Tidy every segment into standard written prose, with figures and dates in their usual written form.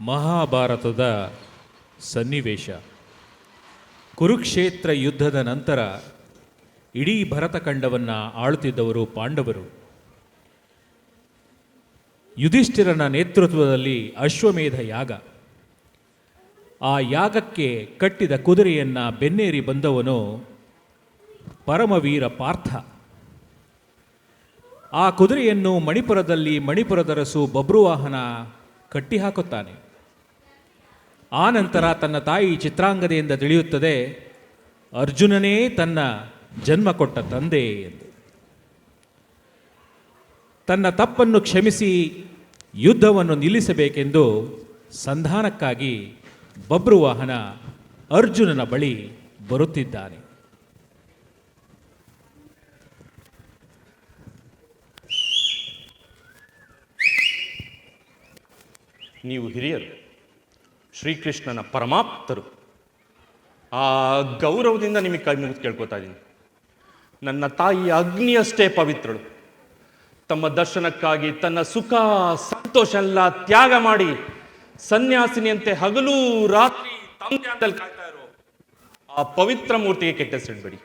ಮಹಾಭಾರತದ ಸನ್ನಿವೇಶ. ಕುರುಕ್ಷೇತ್ರ ಯುದ್ಧದ ನಂತರ ಇಡೀ ಭರತಖಂಡವನ್ನು ಆಳುತ್ತಿದ್ದವರು ಪಾಂಡವರು. ಯುಧಿಷ್ಠಿರನ ನೇತೃತ್ವದಲ್ಲಿ ಅಶ್ವಮೇಧ ಯಾಗ. ಆ ಯಾಗಕ್ಕೆ ಕಟ್ಟಿದ ಕುದುರೆಯನ್ನು ಬೆನ್ನೇರಿ ಬಂದವನು ಪರಮವೀರ ಪಾರ್ಥ. ಆ ಕುದುರೆಯನ್ನು ಮಣಿಪುರದಲ್ಲಿ ಮಣಿಪುರದರಸು ಬಬ್ರುವಾಹನ ಕಟ್ಟಿ ಹಾಕುತ್ತಾನೆ. ಆ ನಂತರ ತನ್ನ ತಾಯಿ ಚಿತ್ರಾಂಗದೆಯಿಂದ ತಿಳಿಯುತ್ತದೆ ಅರ್ಜುನನೇ ತನ್ನ ಜನ್ಮ ಕೊಟ್ಟ ತಂದೆ ಎಂದು. ತನ್ನ ತಪ್ಪನ್ನು ಕ್ಷಮಿಸಿ ಯುದ್ಧವನ್ನು ನಿಲ್ಲಿಸಬೇಕೆಂದು ಸಂಧಾನಕ್ಕಾಗಿ ಬಬ್ರುವಾಹನ ಅರ್ಜುನನ ಬಳಿ ಬರುತ್ತಿದ್ದಾನೆ. ನೀವು ಹಿರಿಯರು, ಶ್ರೀಕೃಷ್ಣನ ಪರಮಾಪ್ತರು. ಆ ಗೌರವದಿಂದ ನಿಮಗೆ ಕೈ ಮುಗಿದು ಕೇಳ್ಕೊತಾ ಇದ್ದೀನಿ. ನನ್ನ ತಾಯಿ ಅಗ್ನಿಯಷ್ಟೇ ಪವಿತ್ರಳು. ತಮ್ಮ ದರ್ಶನಕ್ಕಾಗಿ ತನ್ನ ಸುಖ ಸಂತೋಷ ಎಲ್ಲ ತ್ಯಾಗ ಮಾಡಿ ಸನ್ಯಾಸಿನಿಯಂತೆ ಹಗಲು ರಾತ್ರಿ ತಂದೆಯಲ್ಲಿ ಕಾಯ್ತಾ ಇರೋ ಆ ಪವಿತ್ರ ಮೂರ್ತಿಗೆ ಕೆಟ್ಟ ಹೆಸರಿಡಬೇಡಿ.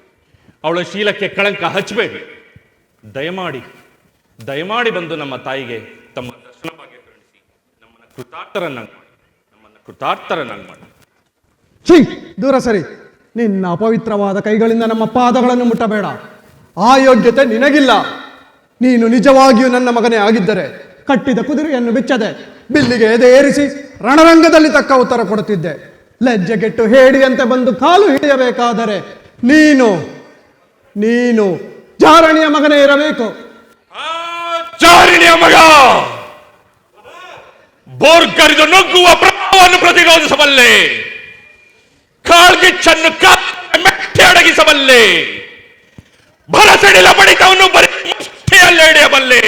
ಅವಳ ಶೀಲಕ್ಕೆ ಕಳಂಕ ಹಚ್ಚಬೇಡಿ. ದಯಮಾಡಿ ಬಂದು ನಮ್ಮ ತಾಯಿಗೆ ತಮ್ಮ ದರ್ಶನ ಭಾಗ್ಯ ಕರುಣಿಸಿ ನಮ್ಮನ್ನು ಕೃತಾರ್ಥರನ್ನಾಗಿ ಮಾಡಿ. ದೂರ ಸರಿ. ನಿನ್ನ ಅಪವಿತ್ರವಾದ ಕೈಗಳಿಂದ ನಮ್ಮ ಪಾದಗಳನ್ನು ಮುಟ್ಟಬೇಡ. ಆ ಯೋಗ್ಯತೆ ನಿನಗಿಲ್ಲ. ನೀನು ನಿಜವಾಗಿಯೂ ನನ್ನ ಮಗನೇ ಆಗಿದ್ದರೆ ಕಟ್ಟಿದ ಕುದುರೆಯನ್ನು ಬಿಚ್ಚದೆ ಬಿಲ್ಲಿಗೆ ಎದೆಯೇರಿಸಿ ರಣರಂಗದಲ್ಲಿ ತಕ್ಕ ಉತ್ತರ ಕೊಡುತ್ತಿದ್ದೆ. ಲಜ್ಜೆಗೆಟ್ಟು ಹೇಡಿಯಂತೆ ಬಂದು ಕಾಲು ಹಿಡಿಯಬೇಕಾದರೆ ನೀನು ಜಾರಣಿಯ ಮಗನೇ ಇರಬೇಕು. ಜಾರಣಿಯ ಮಗ ಬೋರ್ಗರಿದು ನುಗ್ಗುವ ಪ್ರಭಾವವನ್ನು ಪ್ರತಿರೋಧಿಸಬಲ್ಲೆ. ಕಾಳ್ಗಿಚ್ಚನ್ನು ಮೆಟ್ಟೆ ಅಡಗಿಸಬಲ್ಲೆ. ಭರಸಡಿಲ ಬಡಿತವನ್ನು ಬರೀ ಮುಷ್ಟಿಯಲ್ಲೇ ಹಿಡಿಯಬಲ್ಲೆ.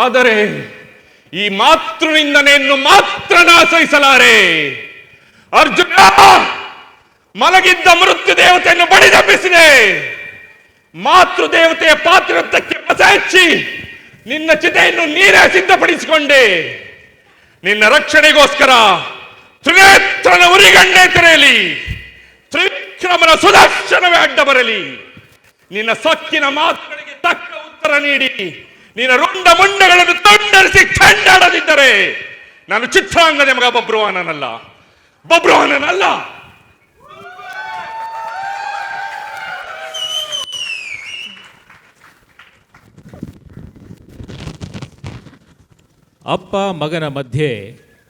ಆದರೆ ಈ ಮಾತೃನಿಂದನೆಯನ್ನು ಮಾತ್ರ ಸಹಿಸಲಾರೆ. ಅರ್ಜುನ ಮಲಗಿದ್ದ ಮೃತ್ಯು ದೇವತೆಯನ್ನು ಬಡಿದೆಬ್ಬಿಸಿದೆ. ಮಾತೃ ದೇವತೆಯ ಪಾತ್ರತ್ವಕ್ಕೆ ಮಸ ಹಚ್ಚಿ ನಿನ್ನ ಚಿತೆಯನ್ನು ನೀರೇ ಸಿದ್ಧಪಡಿಸಿಕೊಂಡೆ. ನಿನ್ನ ರಕ್ಷಣೆಗೋಸ್ಕರ ತ್ರಿನೇತ್ರನ ಉರಿಗಣ್ಣೆ ತೆರೆಯಲಿ, ತ್ರಿವಿಕ್ರಮನ ಸುದರ್ಶನವೇ ಅಡ್ಡ ಬರಲಿ. ನಿನ್ನ ಸೊಕ್ಕಿನ ಮಾತುಗಳಿಗೆ ತಕ್ಕ ಉತ್ತರ ನೀಡಿ ನಿನ್ನ ರುಂಡ ಮುಂಡಗಳನ್ನು ತುಂಡರಿಸಿ ಚೆಂಡಾಡದಿದ್ದರೆ ನಾನು ಚಿತ್ರಾಂಗದ ಮಗ ಬಬ್ರುವಾಹನನಲ್ಲ. ಅಪ್ಪ ಮಗನ ಮಧ್ಯೆ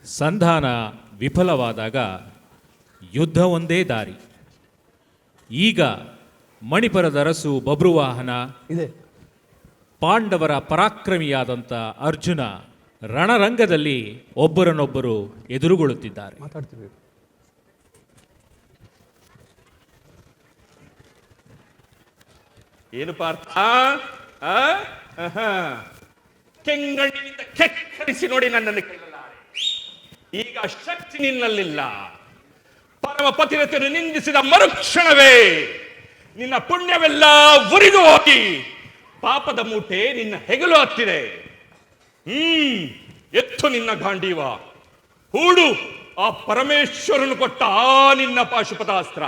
ಸಂಧಾನ ವಿಫಲವಾದಾಗ ಯುದ್ಧ ಒಂದೇ ದಾರಿ. ಈಗ ಮಣಿಪುರದ ಅರಸು ಬಬ್ರುವಾಹನ ಇದೆ, ಪಾಂಡವರ ಪರಾಕ್ರಮಿಯಾದಂಥ ಅರ್ಜುನ ರಣರಂಗದಲ್ಲಿ ಒಬ್ಬರನ್ನೊಬ್ಬರು ಎದುರುಗೊಳ್ಳುತ್ತಿದ್ದಾರೆ. ಏನು ಪಾರ್ಥ, ಕೆಂಗಣ್ಣಿನಿಂದ ಕೆಕ್ಕರಿಸಿ ನೋಡಿ ನನ್ನನ್ನು ಕೇಳಲಾರೆ. ಈಗ ಶಕ್ತಿ ನಿನ್ನಲ್ಲಿಲ್ಲ. ಪರಮ ಪತಿರತೆಯನ್ನು ನಿಂದಿಸಿದ ಮರುಕ್ಷಣವೇ ನಿನ್ನ ಪುಣ್ಯವೆಲ್ಲ ಉರಿದು ಹೋಗಿ ಪಾಪದ ಮೂಟೆ ನಿನ್ನ ಹೆಗಲು ಹತ್ತಿದೆ. ಎತ್ತು ನಿನ್ನ ಗಾಂಡೀವ, ಹೂಡು ಆ ಪರಮೇಶ್ವರನು ಕೊಟ್ಟ ಆ ನಿನ್ನ ಪಾಶುಪತಾಸ್ತ್ರ.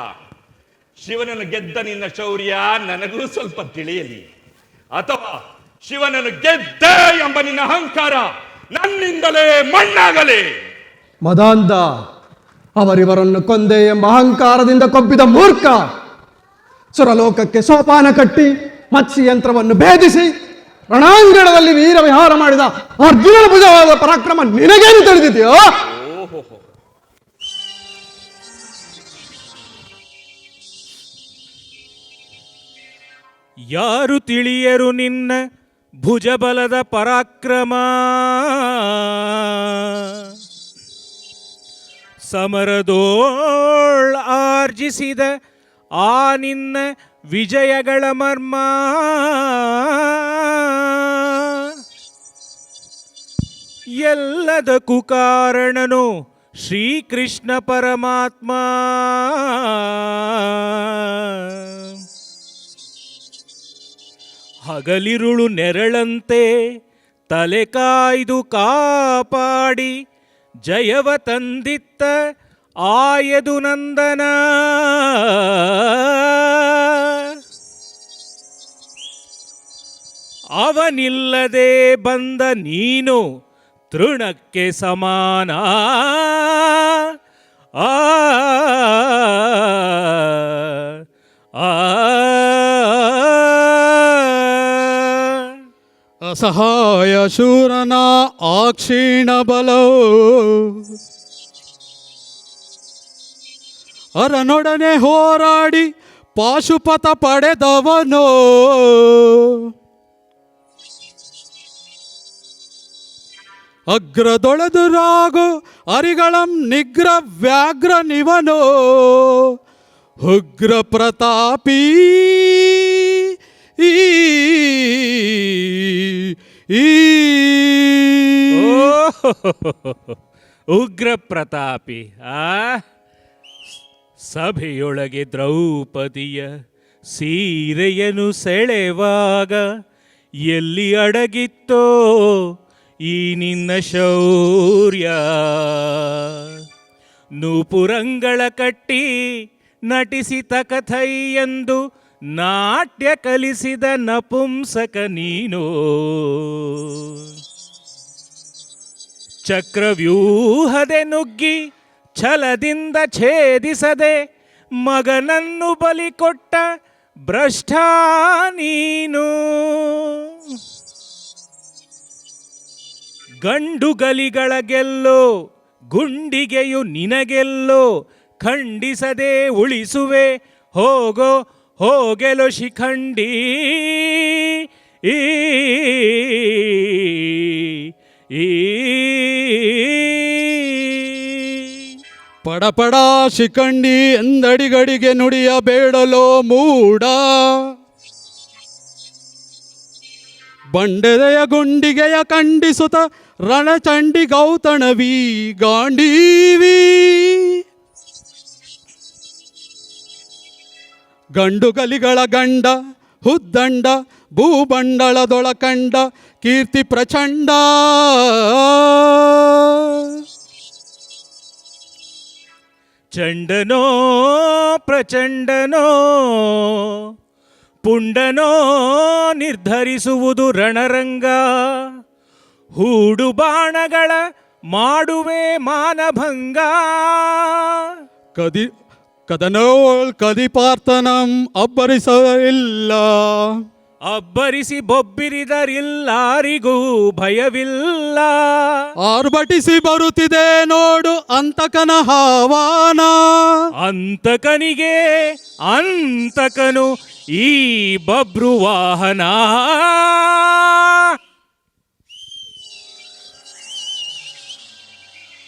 ಶಿವನನ್ನು ಗೆದ್ದ ನಿನ್ನ ಶೌರ್ಯ ನನಗೂ ಸ್ವಲ್ಪ ತಿಳಿಯಲಿ, ಅಥವಾ ಶಿವನನ್ನು ಗೆದ್ದೆ ಎಂಬ ನಿನ್ನ ಅಹಂಕಾರ ನನ್ನಿಂದಲೇ ಮಣ್ಣಾಗಲಿ. ಮದಾಂಧ, ಅವರಿವರನ್ನು ಕೊಂದೆ ಎಂಬ ಅಹಂಕಾರದಿಂದ ಕೊಬ್ಬಿದ ಮೂರ್ಖ. ಸುರಲೋಕಕ್ಕೆ ಸೋಪಾನ ಕಟ್ಟಿ ಮತ್ಸ್ಯಯಂತ್ರವನ್ನು ಭೇದಿಸಿ ರಣಾಂಗಣದಲ್ಲಿ ವೀರ ವಿಹಾರ ಮಾಡಿದ ಅರ್ಜುನನ ಭುಜವಾದ ಪರಾಕ್ರಮ ನಿನಗೇನು ತಿಳಿದಿದೆಯೋ? ಯಾರು ತಿಳಿಯರು ನಿನ್ನ ಭುಜಬಲದ ಪರಾಕ್ರಮ. ಸಮರದೋಳ್ ಆರ್ಜಿಸಿದ ಆ ನಿನ್ನ ವಿಜಯಗಳ ಮರ್ಮ. ಎಲ್ಲದಕ್ಕೂ ಕಾರಣನು ಶ್ರೀಕೃಷ್ಣ ಪರಮಾತ್ಮ. ಹಗಲಿರುಳು ನೆರಳಂತೆ ತಲೆ ಕಾಯ್ದು ಕಾಪಾಡಿ ಜಯವ ತಂದಿತ್ತ ಆಯದು ನಂದನ. ಅವನಿಲ್ಲದೆ ಬಂದ ನೀನು ತೃಣಕ್ಕೆ ಸಮಾನ. ಆ ಆ ಅಸಹಾಯ ಶೂರನ ಆ ಕ್ಷೀಣ ಬಲೋ ಅರನೊಡನೆ ಹೋರಾಡಿ ಪಾಶುಪತ ಪಡೆದವನೋ. ಅಗ್ರದೊಳೆದುರಾಗು ಅರಿಗಳಂ ನಿಗ್ರ ವ್ಯಾಘ್ರ ನಿವನೋ. ಉಗ್ರ ಪ್ರತಾಪೀ ಈ ಉಗ್ರ ಪ್ರತಾಪಿ. ಸಭೆಯೊಳಗೆ ದ್ರೌಪದಿಯ ಸೀರೆಯನ್ನು ಸೆಳೆವಾಗ ಎಲ್ಲಿ ಅಡಗಿತ್ತೋ ಈ ನಿನ್ನ ಶೌರ್ಯ. ನೂಪುರಂಗಳ ಕಟ್ಟಿ ನಟಿಸಿತ ಕಥೈ ಎಂದು ನಾಟ್ಯ ಕಲಿಸಿದ ನಪುಂಸಕ ನೀನು. ಚಕ್ರವ್ಯೂಹದೆ ನುಗ್ಗಿ ಛಲದಿಂದ ಛೇದಿಸದೆ ಮಗನನ್ನು ಬಲಿಕೊಟ್ಟ ಭ್ರಷ್ಟ ನೀನು. ಗಂಡುಗಲಿಗಳ ಗೆಲ್ಲೋ ಗುಂಡಿಗೆಯು ನಿನಗೆಲ್ಲೋ ಖಂಡಿಸದೆ ಉಳಿಸುವೆ ಹೋಗೋ ಹೋಗೆಲು ಶಿಖಂಡಿ. ಈ ಪಡಪಡ ಶಿಖಂಡಿ ಎಂದಡಿಗಡಿಗೆ ನುಡಿಯಬೇಡಲೋ ಮೂಡ. ಬಂಡೆದೆಯ ಗುಂಡಿಗೆಯ ಖಂಡಿಸುತ್ತ ರಣಚಂಡಿ ಗೌತಣವಿ ಗಾಂಡೀವಿ. ಗಂಡುಗಲಿಗಳ ಗಂಡ ಹುದ್ದಂಡ ಭೂಬಂಡಳದೊಳಕಂಡ ಕೀರ್ತಿ ಪ್ರಚಂಡ. ಚಂಡನೋ ಪ್ರಚಂಡನೋ ಪುಂಡನೋ ನಿರ್ಧರಿಸುವುದು ರಣರಂಗ. ಹೂಡು ಬಾಣಗಳ ಮಾಡುವೆ ಮಾನಭಂಗ. ಕದನೋಳ್ ಕದಿಪಾರ್ತನಂ ಅಬ್ಬರಿಸಲಿಲ್ಲ. ಅಬ್ಬರಿಸಿ ಬೊಬ್ಬಿರಿದರಿಲ್ಲಾರಿಗೂ ಭಯವಿಲ್ಲ. ಆರ್ಭಟಿಸಿ ಬರುತ್ತಿದೆ ನೋಡು ಅಂತಕನ ಹಾವಾನ. ಅಂತಕನಿಗೆ ಅಂತಕನು ಈ ಬಬ್ರು ವಾಹನ.